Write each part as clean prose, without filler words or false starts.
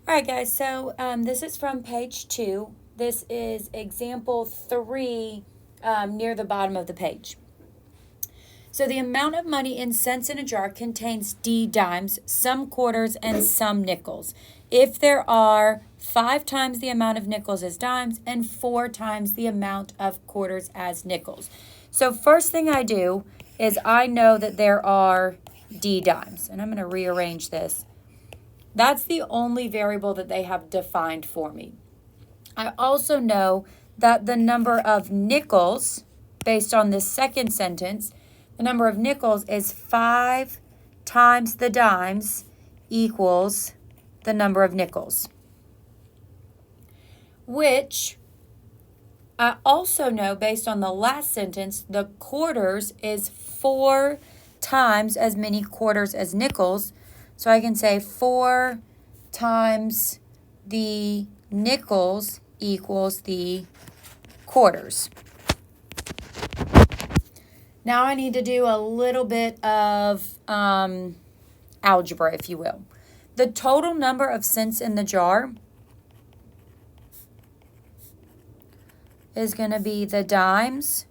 All right, guys, so this is from page 2. This is example 3 near the bottom of the page. So the amount of money in cents in a jar contains D dimes, some quarters, and some nickels. If there are 5 times the amount of nickels as dimes and 4 times the amount of quarters as nickels. So first thing I do is I know that there are D dimes, and I'm going to rearrange this. That's the only variable that they have defined for me. I also know that the number of nickels, based on this second sentence, the number of nickels is 5 times the dimes equals the number of nickels. Which I also know, based on the last sentence, the quarters is 4 times as many quarters as nickels. So I can say 4 times the nickels equals the quarters. Now I need to do a little bit of algebra, if you will. The total number of cents in the jar is going to be the dimes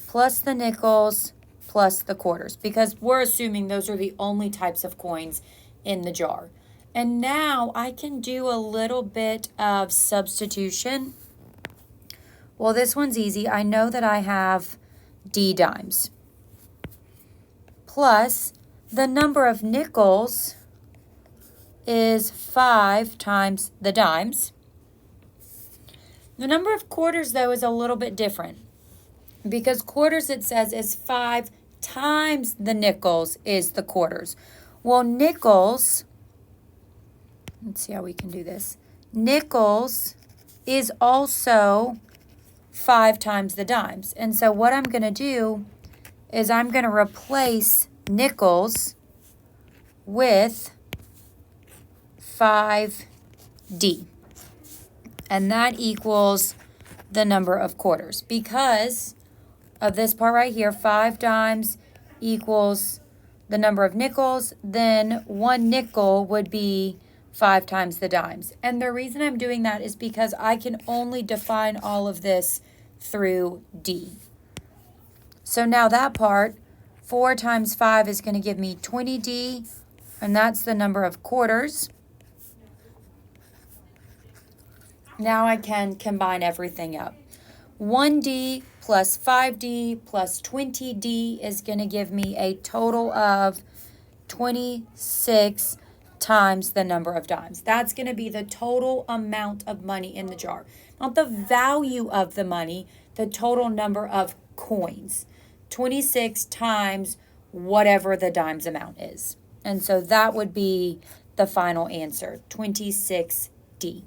plus the nickels plus the quarters, because we're assuming those are the only types of coins in the jar. And now I can do a little bit of substitution. Well, this one's easy. I know that I have D dimes plus the number of nickels is 5 times the dimes. The number of quarters, though, is a little bit different, because quarters, it says, is 5 times the nickels is the quarters. Well, nickels, let's see how we can do this. Nickels is also 5 times the dimes. And so what I'm going to do is I'm going to replace nickels with 5D. And that equals the number of quarters. Because of this part right here, 5 dimes equals the number of nickels, then 1 nickel would be 5 times the dimes. And the reason I'm doing that is because I can only define all of this through D. So now that part, 4 times 5 is going to give me 20D, and that's the number of quarters. Now I can combine everything up. 1D plus 5D plus 20D is going to give me a total of 26 times the number of dimes. That's going to be the total amount of money in the jar. Not the value of the money, the total number of coins. 26 times whatever the dimes amount is. And so that would be the final answer, 26D.